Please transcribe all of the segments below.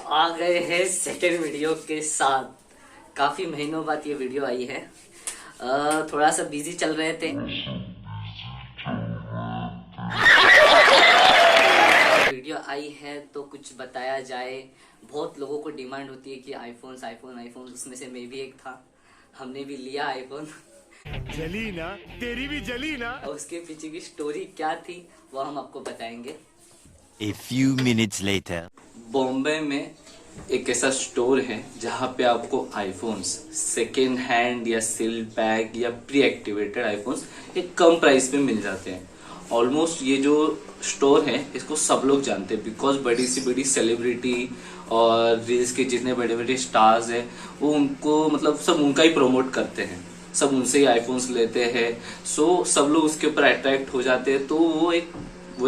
आ गए हैं second video के साथ। काफी महीनों बाद ये वीडियो आई है। थोड़ा सा बिजी चल रहे थे। वीडियो आई है तो कुछ बताया जाए। बहुत लोगों को डिमांड होती है कि आईफोन आईफोन आईफोन, उसमें से मैं भी एक था। हमने भी लिया आईफोन। जली ना, तेरी भी जली ना। और उसके पीछे की स्टोरी क्या थी वो हम आपको बताएंगे। A few minutes later. Bombay में एक ऐसा स्टोर है जहाँ पे आपको आईफोन्स सेकेंड हैंड या सील पैक या प्री एक्टिवेटेड आईफोन्स एक कम प्राइस पे मिल जाते हैं। ऑलमोस्ट ये जो स्टोर है इसको सब लोग जानते हैं, बिकॉज बड़ी सी बड़ी सेलिब्रिटी और रील्स के जितने बड़े बड़े स्टार्स हैं वो उनको मतलब सब उनका ही प्रमोट करते हैं, सब उनसे ही आईफोन्स लेते हैं। सो सब लोग उसके ऊपर अट्रैक्ट हो जाते हैं। तो वो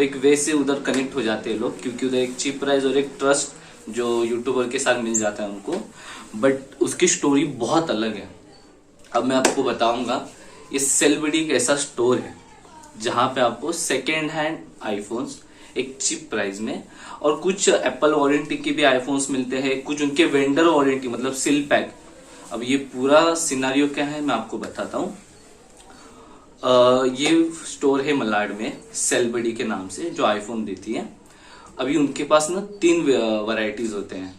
एक वे से उधर कनेक्ट हो जाते हैं लोग, क्योंकि उधर एक चीप प्राइस और एक ट्रस्ट जो यूट्यूबर के साथ मिल जाता है उनको। बट उसकी स्टोरी बहुत अलग है। अब मैं आपको बताऊंगा। ये सेलिब्रिटी एक ऐसा स्टोर है जहां पे आपको सेकेंड हैंड आईफोन्स एक चीप प्राइस में और कुछ एप्पल वारंटी के भी आईफोन्स मिलते हैं, कुछ उनके वेंडर वारंटी मतलब सील पैक। अब ये पूरा सिनारियो क्या है मैं आपको बताता हूँ। ये स्टोर है मलाड में, सेलिब्रिटी के नाम से, जो आईफोन देती है। अभी उनके पास ना 3 वैरायटीज होते हैं।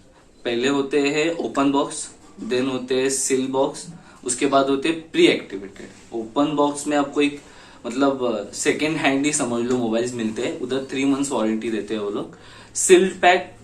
पहले होते हैं ओपन बॉक्स, देन होते हैं सील बॉक्स, उसके बाद होते हैं प्री एक्टिवेटेड। ओपन बॉक्स में आपको एक मतलब सेकेंड हैंड ही समझ लो मोबाइल्स मिलते हैं, उधर 3 मंथ्स वारंटी देते हैं वो लोग। सील्ड पैक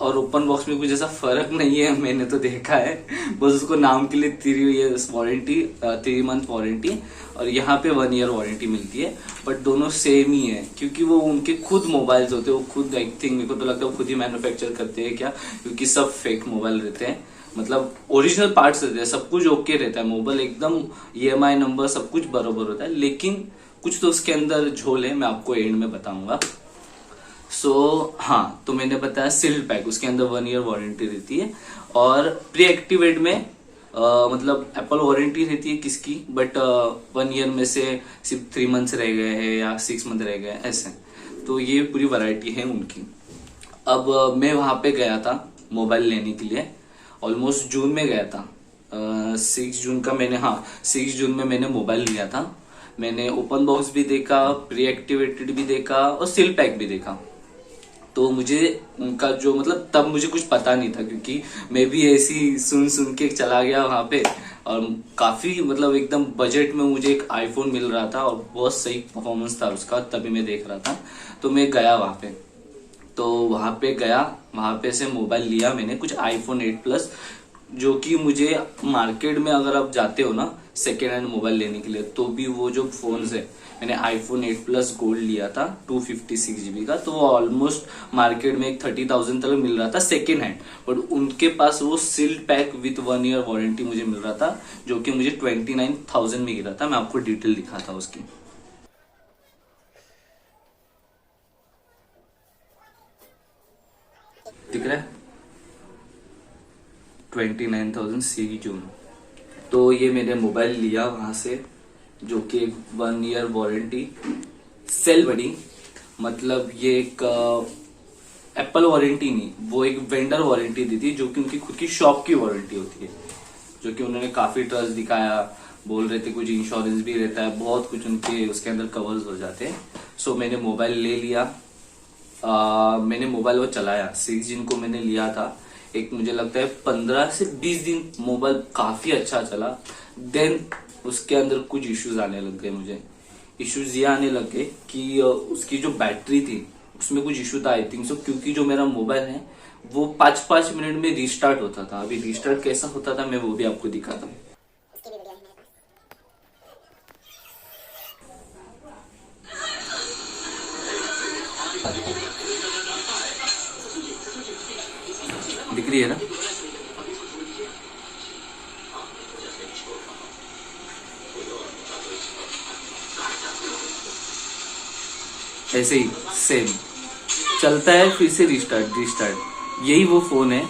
और ओपन बॉक्स में कुछ ऐसा फर्क नहीं है, मैंने तो देखा है। बस उसको नाम के लिए 3 मंथ वारंटी और यहाँ पे 1 ईयर वारंटी मिलती है। बट दोनों सेम ही है, क्योंकि वो उनके खुद मोबाइल्स होते हैं। वो खुद आई थिंक, मेरे को तो लगता है वो खुद ही मैन्युफैक्चर करते हैं क्या, क्योंकि सब फेक मोबाइल रहते हैं। मतलब ओरिजिनल पार्ट्स रहते हैं, सब कुछ ओके रहता है, मोबाइल एकदम EMI नंबर सब कुछ बराबर होता है, लेकिन कुछ तो उसके अंदर झोल है, मैं आपको एंड में बताऊंगा। हाँ, तो मैंने बताया सील्ड पैक, उसके अंदर 1 ईयर वारंटी रहती है। और प्री एक्टिवेट में मतलब एप्पल वारंटी रहती है किसकी, बट 1 ईयर में से सिर्फ 3 मंथ्स रह गए हैं या 6 मंथ रह गए ऐसे। तो ये पूरी वैरायटी है उनकी। अब मैं वहां पे गया था मोबाइल लेने के लिए, ऑलमोस्ट जून में गया था। 6 जून का मैंने 6 जून में मैंने मोबाइल लिया था। मैंने ओपन बॉक्स भी देखा, प्री एक्टिवेटेड भी देखा और सील पैक भी देखा। तो मुझे उनका जो मतलब तब मुझे कुछ पता नहीं था, क्योंकि मैं भी ऐसी सुन के चला गया वहां पे। और काफी मतलब एकदम बजट में मुझे एक आईफोन मिल रहा था और बहुत सही परफॉर्मेंस था उसका, तभी मैं देख रहा था। तो मैं गया वहां पे, तो वहां पे गया, वहां पे से मोबाइल लिया मैंने, कुछ आईफोन 8 प्लस, जो कि मुझे मार्केट में अगर आप जाते हो ना सेकेंड हैंड मोबाइल लेने के लिए, तो भी वो जो फोन्स है, मैंने आईफोन 8 प्लस गोल्ड लिया था 256 GB का, तो वो ऑलमोस्ट मार्केट में एक 30,000 तक मिल रहा था सेकेंड हैंड। बट उनके पास वो sealed pack with 1 year warranty मुझे मिल रहा था, जो कि मुझे 29,000 में गिरा था। मैं आपको डिटेल दिखाता हूँ उसकी। दिख रहा है 29,000 सी जून। तो ये मैंने मोबाइल लिया वहां से, जो कि 1 ईयर वारंटी सेल बड़ी, मतलब ये एक एप्पल वारंटी नहीं, वो एक वेंडर वारंटी दी थी, जो कि उनकी खुद की शॉप की वारंटी होती है, जो कि उन्होंने काफी ट्रस्ट दिखाया। बोल रहे थे कुछ इंश्योरेंस भी रहता है, बहुत कुछ उनके उसके अंदर कवर्स हो जाते हैं। सो मैंने मोबाइल ले लिया। मैंने मोबाइल वो चलाया, 6 जून को मैंने लिया था। एक मुझे लगता है 15 से 20 दिन मोबाइल काफी अच्छा चला। देन उसके अंदर कुछ इश्यूज आने लग गए। मुझे इश्यूज ये आने लग गए कि उसकी जो बैटरी थी उसमें कुछ इश्यू था, आई थिंक सो, क्योंकि जो मेरा मोबाइल है वो 5-5 मिनट में रिस्टार्ट होता था। अभी रिस्टार्ट कैसा होता था मैं वो भी आपको दिखाता हूँ। दिख रही है ना, ऐसे ही सेम चलता है, फिर से रिस्टार्ट। यही वो फोन है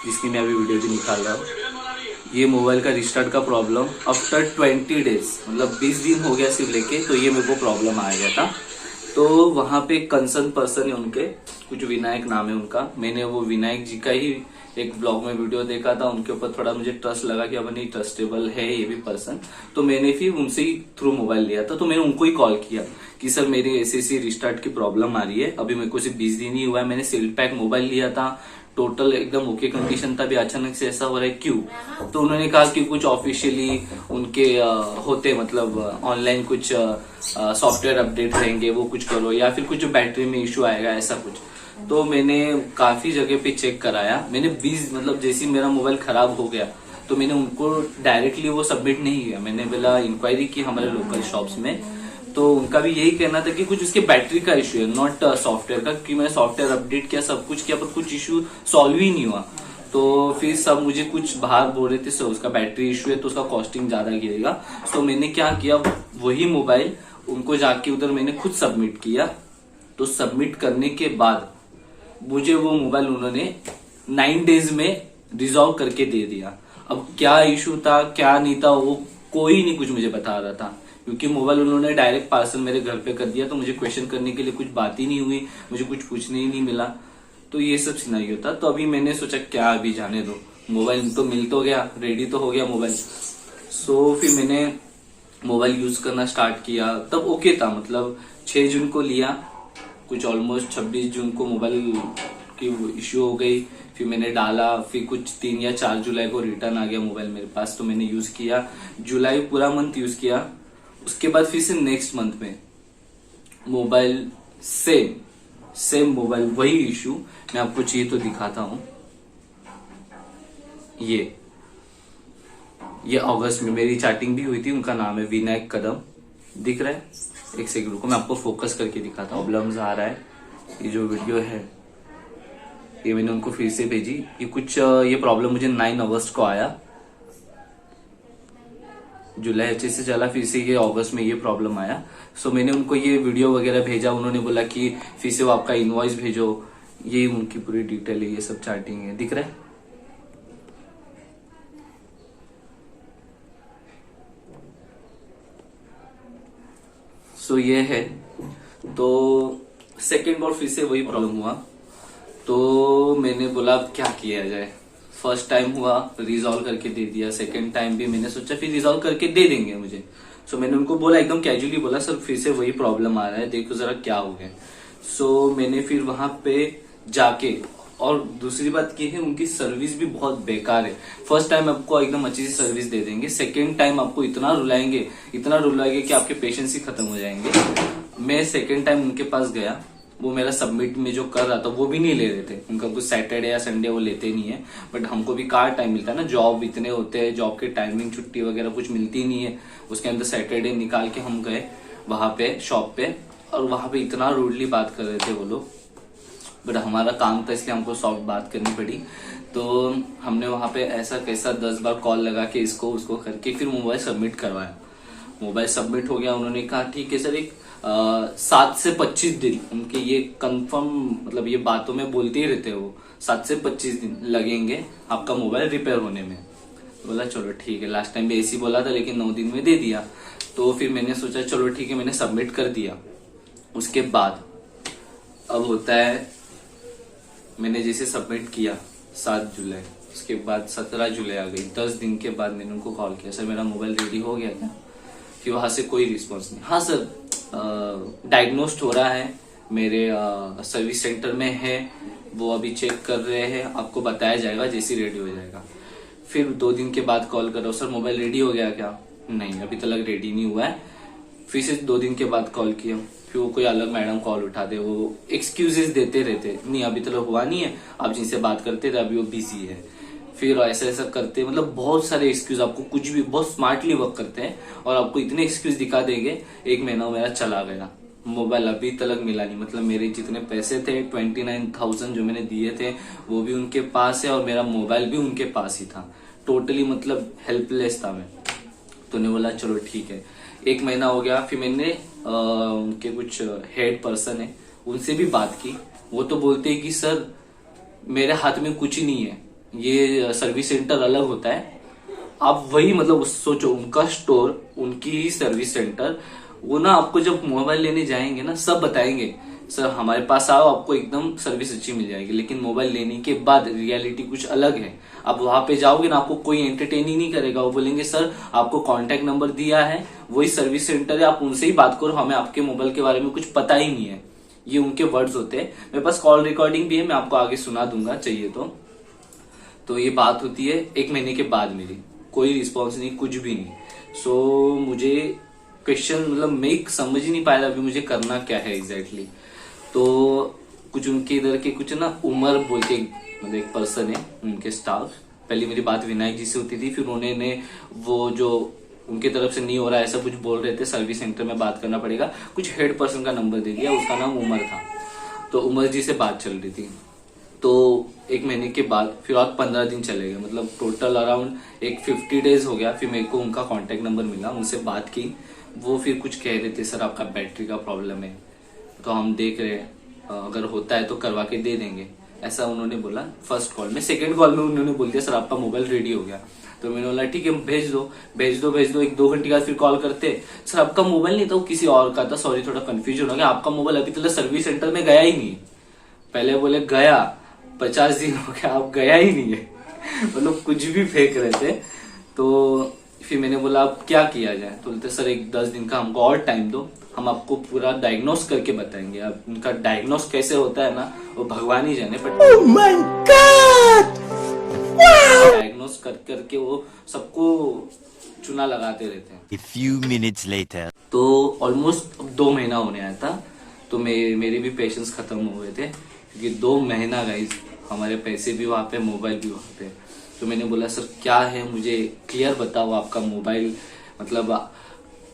जिसकी मैं अभी वीडियो भी निकाल रहा हूँ। ये मोबाइल का रिस्टार्ट का प्रॉब्लम आफ्टर 20 डेज, मतलब 20 दिन हो गया सिर्फ लेके, तो ये मेरे को प्रॉब्लम आ गया था। तो वहां पे कंसर्न पर्सन है उनके, कुछ विनायक नाम है उनका। मैंने वो विनायक जी का ही एक ब्लॉग में वीडियो देखा था, उनके ऊपर थोड़ा मुझे ट्रस्ट लगा कि अब नहीं ट्रस्टेबल है ये भी पर्सन। तो मैंने फिर उनसे ही थ्रू मोबाइल लिया था। तो मैंने उनको ही कॉल किया कि सर मेरी ऐसी रिस्टार्ट की प्रॉब्लम आ रही है, अभी मेरे को सिर्फ 20 दिन ही हुआ है, मैंने सेल्फ पैक मोबाइल लिया था, टोटल एकदम ओके कंडीशन था, भी अचानक से ऐसा हो रहा है क्यों? तो उन्होंने कहा कि कुछ ऑफिशियली उनके होते मतलब ऑनलाइन कुछ सॉफ्टवेयर अपडेट रहेंगे, वो कुछ करो, या फिर कुछ बैटरी में इश्यू आएगा, ऐसा कुछ। तो मैंने काफी जगह पे चेक कराया। मैंने 20 मतलब जैसे मेरा मोबाइल खराब हो गया तो मैंने उनको डायरेक्टली वो सबमिट नहीं किया, मैंने पहला इंक्वायरी की हमारे लोकल शॉप्स में। तो उनका भी यही कहना था कि कुछ उसके बैटरी का इश्यू है, नॉट सॉफ्टवेयर का, कि मैंने सॉफ्टवेयर अपडेट किया, सब कुछ किया, पर कुछ इश्यू सॉल्व ही नहीं हुआ। तो फिर सब मुझे कुछ बाहर बोल रहे थे सो उसका बैटरी इश्यू है तो उसका कॉस्टिंग ज्यादा गिरेगा। तो मैंने क्या किया, वही मोबाइल उनको जाके उधर मैंने खुद सबमिट किया। तो सबमिट करने के बाद मुझे वो मोबाइल उन्होंने 9 डेज में रिजॉल्व करके दे दिया। अब क्या इशू था क्या नहीं था वो कोई नहीं कुछ मुझे बता रहा था, क्योंकि मोबाइल उन्होंने डायरेक्ट पार्सल मेरे घर पे कर दिया। तो मुझे क्वेश्चन करने के लिए कुछ बात ही नहीं हुई, मुझे कुछ पूछने ही नहीं मिला। तो ये सब सिनेरियो था। तो अभी मैंने सोचा क्या अभी जाने दो, मोबाइल तो मिल तो गया, रेडी तो हो गया मोबाइल। सो फिर मैंने मोबाइल यूज करना स्टार्ट किया, तब ओके था, मतलब 6 जून को लिया, कुछ ऑलमोस्ट 26 जून को मोबाइल की इश्यू हो गई। फिर मैंने डाला, फिर कुछ 3 या 4 जुलाई को रिटर्न आ गया मोबाइल मेरे पास। तो मैंने यूज किया, जुलाई पूरा मंथ यूज किया। उसके बाद फिर से नेक्स्ट मंथ में मोबाइल सेम मोबाइल, वही इशू। मैं आपको चाहिए तो दिखाता हूं, ये अगस्त में मेरी चैटिंग भी हुई थी। उनका नाम है विनायक कदम, दिख रहा है? एक सेकंड रुको, मैं आपको फोकस करके दिखाता हूँ। प्रॉब्लम्स आ रहा है, ये जो वीडियो है ये मैंने उनको फिर से भेजी। ये कुछ ये प्रॉब्लम मुझे 9 अगस्त को आया, जुलाई अच्छे से चला, फिर से ये अगस्त में ये प्रॉब्लम आया। सो मैंने उनको ये वीडियो वगैरह भेजा, उन्होंने बोला कि फिर से वो आपका इनवॉइस भेजो। ये उनकी पूरी डिटेल है, ये सब चैटिंग है, दिख रहा है? सो ये है। तो सेकेंड बार फिर से वही प्रॉब्लम हुआ। तो मैंने बोला अब क्या किया जाए। फर्स्ट टाइम हुआ, रिजॉल्व करके दे दिया। सेकेंड टाइम भी मैंने सोचा फिर रिजॉल्व करके दे देंगे मुझे। सो मैंने उनको बोला, एकदम कैजुअली बोला, सर फिर से वही प्रॉब्लम आ रहा है, देखो जरा क्या हो गया। सो मैंने फिर वहां पे जाके, और दूसरी बात ये है उनकी सर्विस भी बहुत बेकार है। फर्स्ट टाइम आपको एकदम अच्छी सी सर्विस दे देंगे, सेकेंड टाइम आपको इतना रुलाएंगे कि आपके पेशेंस ही खत्म हो जाएंगे। मैं सेकेंड टाइम उनके पास गया, वो मेरा सबमिट में जो कर रहा था वो भी नहीं ले रहे थे। उनका कुछ सैटरडे या संडे वो लेते नहीं है, बट हमको भी कहाँ टाइम मिलता है ना, जॉब इतने होते हैं, जॉब के टाइमिंग छुट्टी वगैरह कुछ मिलती नहीं है। उसके अंदर सैटरडे निकाल के हम गए वहां पे शॉप पे, और वहां पे इतना रूडली बात कर रहे थे वो लोग। बट हमारा काम था इसलिए हमको सॉफ्ट बात करनी पड़ी। तो हमने वहां पे ऐसा कैसा 10 बार कॉल लगा के इसको उसको करके फिर मोबाइल सबमिट करवाया। मोबाइल सबमिट हो गया। उन्होंने कहा ठीक है सर, एक 7 से 25 दिन, उनके ये कंफर्म मतलब ये बातों में बोलते ही रहते हैं वो, 7 से 25 दिन लगेंगे आपका मोबाइल रिपेयर होने में। बोला चलो ठीक है, लास्ट टाइम भी ऐसी बोला था लेकिन 9 दिन में दे दिया। तो फिर मैंने सोचा चलो ठीक है, मैंने सबमिट कर दिया। उसके बाद अब होता है, मैंने जैसे सबमिट किया 7 जुलाई, उसके बाद 17 जुलाई आ गई। 10 दिन के बाद मैंने उनको कॉल किया, सर मेरा मोबाइल रेडी हो गया क्या? फिर वहां से कोई रिस्पॉन्स नहीं। हाँ सर, डायग्नोस्ड हो रहा है, मेरे सर्विस सेंटर में है, वो अभी चेक कर रहे हैं, आपको बताया जाएगा जैसे रेडी हो जाएगा। फिर 2 दिन के बाद कॉल कर रहा हूँ, सर मोबाइल रेडी हो गया क्या? नहीं, अभी तक रेडी नहीं हुआ है। फिर से 2 दिन के बाद कॉल किया, फिर वो कोई अलग मैडम कॉल उठाते, वो एक्सक्यूजेस देते रहते, नहीं अभी तक हुआ नहीं है, आप जिनसे बात करते थे अभी वो बिजी है। फिर ऐसा ऐसा करते, मतलब बहुत सारे एक्सक्यूज, आपको कुछ भी बहुत स्मार्टली वर्क करते हैं और आपको इतने एक्सक्यूज दिखा देंगे। 1 महीना मेरा चला गया, मोबाइल अभी तक मिला नहीं। मतलब मेरे जितने पैसे थे 29,000 जो मैंने दिए थे वो भी उनके पास है और मेरा मोबाइल भी उनके पास ही था। टोटली मतलब हेल्पलेस था मैं। तो उन्होंने बोला चलो ठीक है। 1 महीना हो गया। फिर मैंने उनके कुछ हेड पर्सन है उनसे भी बात की। वो तो बोलते हैं कि सर मेरे हाथ में कुछ ही नहीं है, ये सर्विस सेंटर अलग होता है, आप वही मतलब सोचो, उनका स्टोर, उनकी ही सर्विस सेंटर, वो ना आपको जब मोबाइल लेने जाएंगे ना सब बताएंगे, सर हमारे पास आओ आपको एकदम सर्विस अच्छी मिल जाएगी। लेकिन मोबाइल लेने के बाद रियलिटी कुछ अलग है। आप वहां पे जाओगे ना आपको कोई एंटरटेन ही नहीं करेगा। वो बोलेंगे सर आपको कांटेक्ट नंबर दिया है, वही सर्विस सेंटर है, आप उनसे ही बात करो, हमें आपके मोबाइल के बारे में कुछ पता ही नहीं है। ये उनके वर्ड्स होते हैं। मेरे पास कॉल रिकॉर्डिंग भी है, मैं आपको आगे सुना दूंगा चाहिए तो ये बात होती है 1 महीने के बाद। मेरी कोई रिस्पॉन्स नहीं, कुछ भी नहीं। सो मुझे क्वेश्चन मतलब मैं समझ ही नहीं पाया अभी मुझे करना क्या है एग्जैक्टली। तो कुछ उनके इधर के कुछ ना उमर बोल के मतलब एक पर्सन है उनके स्टाफ, पहले मेरी बात विनायक जी से होती थी, फिर उन्होंने वो जो उनकी तरफ से नहीं हो रहा ऐसा कुछ बोल रहे थे, सर्विस सेंटर में बात करना पड़ेगा, कुछ हेड पर्सन का नंबर दे दिया, उसका नाम उमर था। तो उमर जी से बात चल रही थी। तो 1 महीने के बाद फिर और 15 दिन चले गए, मतलब टोटल अराउंड एक 50 डेज हो गया। फिर मेरे को उनका कांटेक्ट नंबर मिला, उनसे बात की। वो फिर कुछ कह रहे थे सर आपका बैटरी का प्रॉब्लम है, तो हम देख रहे हैं अगर होता है तो करवा के दे देंगे, ऐसा उन्होंने बोला फर्स्ट कॉल में। सेकंड कॉल में उन्होंने बोल दिया सर आपका मोबाइल रेडी हो गया। तो मैंने बोला ठीक है भेज दो। 1-2 घंटे बाद फिर कॉल करते, सर आपका मोबाइल नहीं था वो किसी और का था, सॉरी थोड़ा कंफ्यूजन हो गया, आपका मोबाइल अभी तक सर्विस सेंटर में गया ही नहीं। पहले बोले गया, 50 दिन हो गया आप गया ही नहीं है मतलब कुछ भी फेंक रहे थे। तो फिर मैंने बोला अब क्या किया जाए, तो बोलते सर एक 10 दिन का हमको और टाइम दो, हम आपको पूरा डायग्नोस करके बताएंगे। अब उनका डायग्नोस कैसे होता है ना वो भगवान ही जाने, but oh my God! Diagnose करके वो सबको चुना लगाते रहते हैं। A few minutes later. तो ऑलमोस्ट 2 महीना होने आया था, तो मेरे भी पेशेंस खत्म हो गए थे, क्योंकि 2 महीना गाइस हमारे पैसे भी वहां पे, मोबाइल भी वहां पे। तो मैंने बोला सर क्या है मुझे क्लियर बताओ आपका मोबाइल, मतलब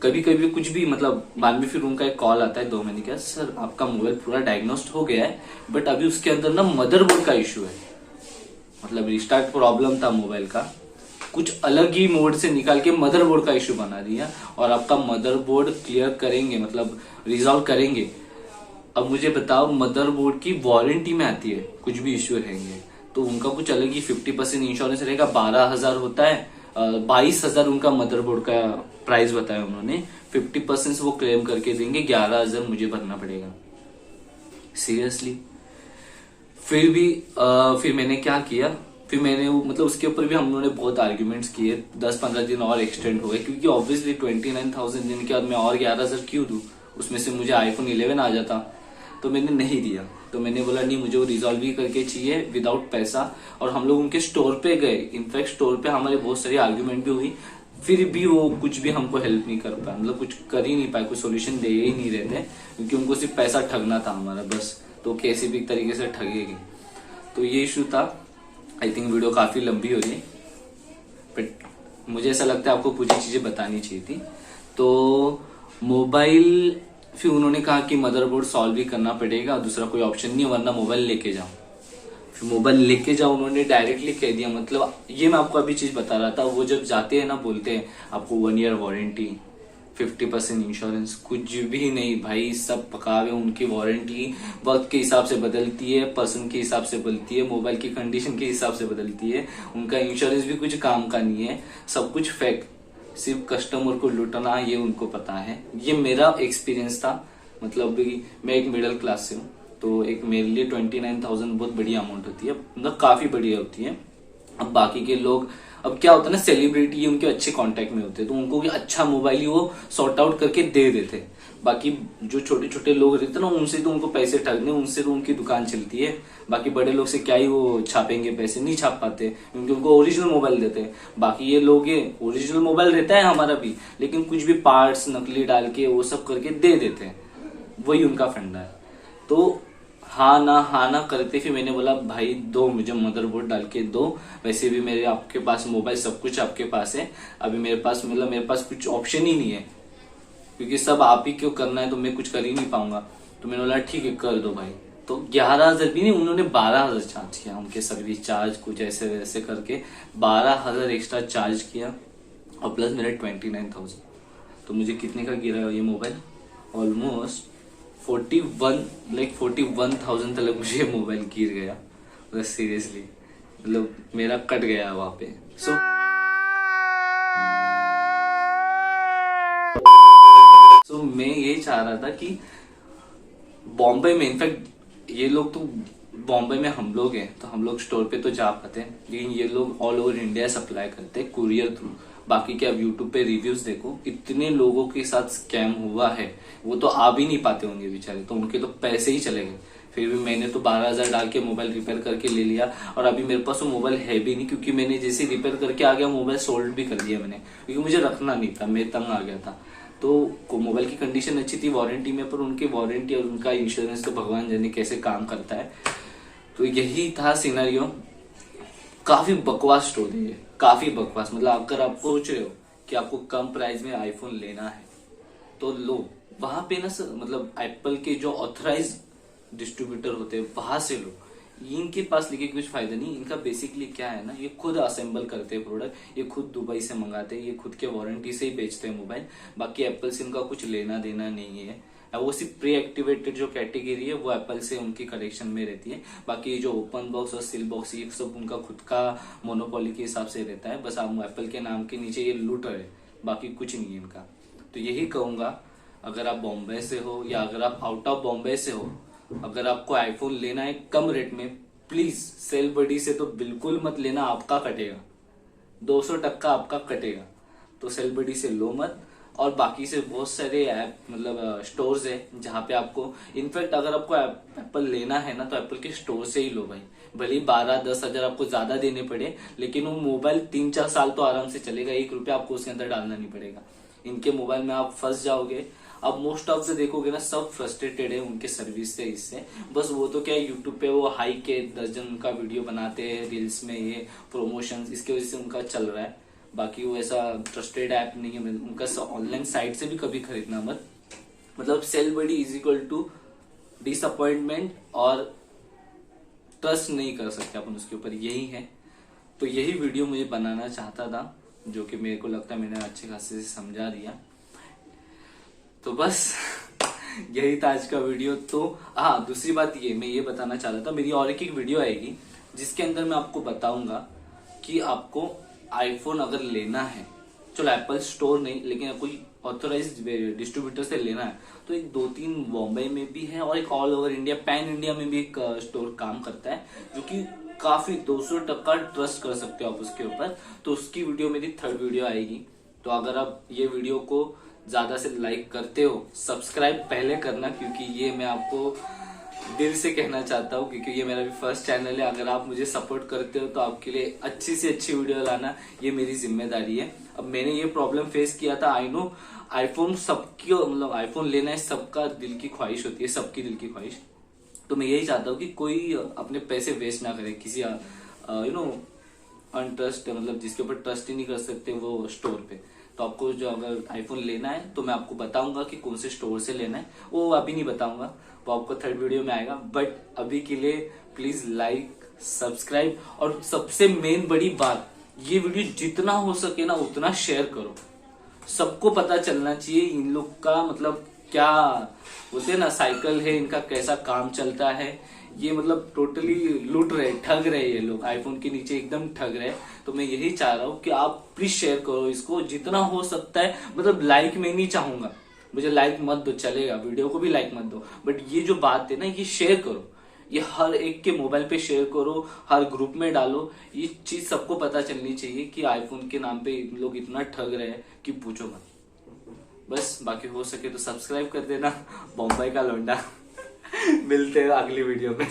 कभी कभी कुछ भी मतलब बाद में फिर उनका एक कॉल आता है 2 महीने का, सर आपका मोबाइल पूरा डायग्नोस्ड हो गया है बट अभी उसके अंदर ना मदरबोर्ड का इश्यू है, मतलब रिस्टार्ट प्रॉब्लम था मोबाइल का, कुछ अलग ही मोड से निकाल के मदरबोर्ड का इश्यू बना दिया और आपका मदरबोर्ड क्लियर करेंगे, मतलब रिजॉल्व करेंगे। अब मुझे बताओ मदरबोर्ड की वारंटी में आती है, कुछ भी इश्यू रहेंगे तो उनका कुछ अलग ही 50% इंश्योरेंस रहेगा, 12,000 होता है, 22,000 उनका मदरबोर्ड का प्राइस बताया उन्होंने, 50% वो क्लेम करके देंगे, 11,000 मुझे भरना पड़ेगा। सीरियसली फिर मैंने क्या किया, फिर मैंने मतलब उसके ऊपर भी हम लोगों ने बहुत आर्ग्यूमेंट्स किए, 10-15 दिन और एक्सटेंड हो गए, क्योंकि ऑब्वियसली 29,000 दिन के बाद मैं और 11,000 क्यों दूं, उसमें से मुझे iPhone 11 आ जाता। तो मैंने नहीं दिया, तो मैंने बोला नहीं मुझे वो रिजॉल्व ही करके चाहिए विदाउट पैसा। और हम लोग उनके स्टोर पे गए, इनफैक्ट स्टोर पे हमारे बहुत सारी आर्ग्यूमेंट भी हुई, फिर भी वो कुछ भी हमको हेल्प नहीं कर पाया, मतलब कुछ कर ही नहीं पाए, कोई सोल्यूशन दे ही नहीं रहे थे, क्योंकि उनको सिर्फ पैसा ठगना था हमारा बस, तो किसी भी तरीके से ठगेगी। तो ये इशू था। आई थिंक वीडियो काफी लंबी हो रही है बट मुझे ऐसा लगता है आपको कुछ चीजें बतानी चाहिए थी। तो मोबाइल फिर उन्होंने कहा कि मदरबोर्ड सॉल्व भी करना पड़ेगा, दूसरा कोई ऑप्शन नहीं, वरना मोबाइल लेके जाओ। फिर मोबाइल लेके जाओ उन्होंने डायरेक्टली कह दिया, मतलब ये मैं आपको अभी चीज बता रहा था, वो जब जाते हैं ना बोलते हैं आपको 1 ईयर वारंटी, 50% इंश्योरेंस, कुछ भी नहीं भाई, सब पकावे। उनकी वारंटी वक्त के हिसाब से बदलती है, पर्सन के हिसाब से बदलती है, मोबाइल की कंडीशन के हिसाब से बदलती है, उनका इंश्योरेंस भी कुछ काम का नहीं है, सब कुछ फेक, सिर्फ कस्टमर को लुटना ये उनको पता है। ये मेरा एक्सपीरियंस था, मतलब मैं एक मिडिल क्लास से हूँ, तो एक मेरे लिए 29,000 बहुत बड़ी अमाउंट होती है, मतलब काफी बढ़िया होती है। अब बाकी के लोग, अब क्या होता है ना, सेलिब्रिटी उनके अच्छे कांटेक्ट में होते हैं, तो उनको भी अच्छा मोबाइल ही वो सॉर्ट आउट करके दे देते। बाकी जो छोटे छोटे लोग रहते हैं ना, उनसे तो उनको पैसे ठगने, उनसे तो उनकी दुकान चलती है। बाकी बड़े लोग से क्या ही वो छापेंगे, पैसे नहीं छाप पाते, क्योंकि उनको ओरिजिनल मोबाइल देते हैं। बाकी ये लोग ये ओरिजिनल मोबाइल रहता है हमारा भी, लेकिन कुछ भी पार्ट्स नकली डाल के वो सब करके दे देते हैं, वही उनका फंडा है। तो हाँ ना करते, फिर मैंने बोला भाई दो, मुझे मदरबोर्ड डाल के दो, वैसे भी मेरे आपके पास मोबाइल सब कुछ आपके पास है, अभी मेरे पास मतलब मेरे पास कुछ ऑप्शन ही नहीं है, क्योंकि सब आप ही क्यों करना है, तो मैं कुछ कर ही नहीं पाऊंगा। तो मैंने बोला ठीक है कर दो भाई। तो 11,000 भी नहीं, उन्होंने 12,000 चार्ज किया, उनके सर्विस चार्ज कुछ ऐसे वैसे करके 12,000 एक्स्ट्रा चार्ज किया, और प्लस मेरा 29,000। तो मुझे कितने का गिरा ये मोबाइल, ऑलमोस्ट 41,000 तक मुझे ये मोबाइल गिर गया, मतलब सीरियसली, मतलब मेरा कट गया वहां पे। सो मैं ये चाह रहा था कि बॉम्बे में, इनफैक्ट ये लोग तो बॉम्बे में हम लोग हैं तो हम लोग स्टोर पे तो जा पाते हैं, लेकिन ये लोग ऑल ओवर इंडिया सप्लाई करते हैं कुरियर थ्रू। बाकी के आप यूट्यूब पे रिव्यूज देखो, इतने लोगों के साथ स्कैम हुआ है, वो तो आ भी नहीं पाते होंगे बेचारे, तो उनके तो पैसे ही चले गए। फिर भी मैंने तो 12,000 डाल के मोबाइल रिपेयर करके ले लिया, और अभी मेरे पास वो मोबाइल है भी नहीं, क्योंकि मैंने जैसे रिपेयर करके आ गया मोबाइल सोल्ड भी कर दिया मैंने, क्योंकि मुझे रखना नहीं था, मैं तंग आ गया था। तो मोबाइल की कंडीशन अच्छी थी वारंटी में, पर उनकी वारंटी और उनका इंश्योरेंस तो भगवान जाने कैसे काम करता है। तो यही था सिनेरियो। काफी बकवास स्टोरी है, काफी बकवास। मतलब अगर आप सोच रहे हो कि आपको कम प्राइस में आईफोन लेना है तो लो, वहां पे ना मतलब एप्पल के जो ऑथराइज डिस्ट्रीब्यूटर होते हैं वहां से लो। इनके पास लेके कुछ फायदा नहीं। इनका बेसिकली क्या है ना, ये खुद असेंबल करते हैं प्रोडक्ट, ये खुद दुबई से मंगाते हैं, ये खुद के वारंटी से ही बेचते हैं मोबाइल। बाकी एप्पल से इनका कुछ लेना देना नहीं है। वो सिर्फ प्री एक्टिवेटेड जो कैटेगरी है वो एप्पल से उनकी कलेक्शन में रहती है। बाकी जो ओपन बॉक्स और सील बॉक्स ये सब उनका खुद का मोनोपोली के हिसाब से रहता है। बस आप एप्पल के नाम के नीचे ये लूट रहे, बाकी कुछ नहीं है इनका। तो यही कहूंगा, अगर आप बॉम्बे से हो या अगर आप आउट ऑफ बॉम्बे से हो, अगर आपको आईफोन लेना है कम रेट में, प्लीज सेल बडी से तो बिल्कुल मत लेना, आपका कटेगा, 200% आपका कटेगा। तो सेल बडी से लो मत। और बाकी से बहुत सारे ऐप मतलब स्टोर्स है जहाँ पे आपको, इनफैक्ट अगर आपको एप्पल लेना है ना तो एप्पल के स्टोर से ही लो भाई। भले 12-10 हजार आपको ज्यादा देने पड़े, लेकिन वो मोबाइल 3-4 साल तो आराम से चलेगा। 1 रुपया आपको उसके अंदर डालना नहीं पड़ेगा। इनके मोबाइल में आप फंस जाओगे। अब मोस्ट ऑफ से देखोगे ना, सब फ्रस्ट्रेटेड है उनके सर्विस से, इससे बस वो तो क्या है, यूट्यूब पे वो हाई के 10 जन उनका वीडियो बनाते हैं रील्स में, ये प्रमोशन, इसके वजह से उनका चल रहा है। बाकी वो ऐसा ट्रस्टेड ऐप नहीं है। उनका ऑनलाइन साइट से भी कभी खरीदना मत। मतलब sale buddy is equal to disappointment, और ट्रस्ट नहीं कर सकते अपन उसके ऊपर, यही है। तो यही वीडियो मुझे बनाना चाहता था, जो कि मेरे को लगता है मैंने अच्छे खासे से समझा दिया। तो बस यही था आज का वीडियो। तो हाँ, दूसरी बात मैं ये बताना चाह रहा था, मेरी और एक वीडियो आएगी जिसके अंदर मैं आपको बताऊंगा कि आपको आईफोन अगर लेना है, चलो एप्पल स्टोर नहीं, लेकिन कोई ऑथोराइज्ड डिस्ट्रीब्यूटर से लेना है, तो एक 2-3 बॉम्बे में भी है और एक all over India, pan India में भी एक स्टोर काम करता है, जो कि काफी 200% ट्रस्ट कर सकते हो आप उसके ऊपर। तो उसकी वीडियो मेरी 3rd वीडियो आएगी। तो अगर आप ये वीडियो को ज्यादा से लाइक करते हो, सब्सक्राइब पहले करना, क्योंकि ये मैं आपको दिल से कहना चाहता हूँ, क्योंकि ये मेरा भी फर्स्ट चैनल है। अगर आप मुझे सपोर्ट करते हो तो आपके लिए अच्छी से अच्छी वीडियो लाना ये मेरी जिम्मेदारी है। अब मैंने ये प्रॉब्लम फेस किया था, आई नो, आईफोन सबकी, मतलब आईफोन लेना है सबका दिल की ख्वाहिश होती है, सबकी दिल की ख्वाहिश। तो मैं यही चाहता हूँ कि कोई अपने पैसे वेस्ट ना करे किसी अनट्रस्ट, मतलब जिसके ऊपर ट्रस्ट ही नहीं कर सकते वो स्टोर पे। तो आपको जो अगर आईफोन लेना है तो मैं आपको बताऊंगा कि कौन से स्टोर से लेना है, वो अभी नहीं बताऊंगा, वो आपको 3rd वीडियो में आएगा। बट अभी के लिए प्लीज लाइक, सब्सक्राइब, और सबसे मेन बड़ी बात, ये वीडियो जितना हो सके ना उतना शेयर करो। सबको पता चलना चाहिए इन लोग का, मतलब क्या बोलते हैं ना, साइकिल है इनका, कैसा काम चलता है। ये मतलब टोटली लूट रहे, ठग रहे ये लोग, आईफोन के नीचे एकदम ठग रहे। तो मैं यही चाह रहा हूँ कि आप प्लीज शेयर करो इसको जितना हो सकता है। मतलब लाइक मैं नहीं चाहूंगा, मुझे लाइक मत दो चलेगा, वीडियो को भी लाइक मत दो, बट ये जो बात है ना ये शेयर करो, ये हर एक के मोबाइल पे शेयर करो, हर ग्रुप में डालो। ये चीज सबको पता चलनी चाहिए कि आईफोन के नाम पे लोग इतना ठग रहे हैं कि पूछो मत। बस बाकी हो सके तो सब्सक्राइब कर देना। बॉम्बे का लौंडा। मिलते हैं अगली वीडियो में।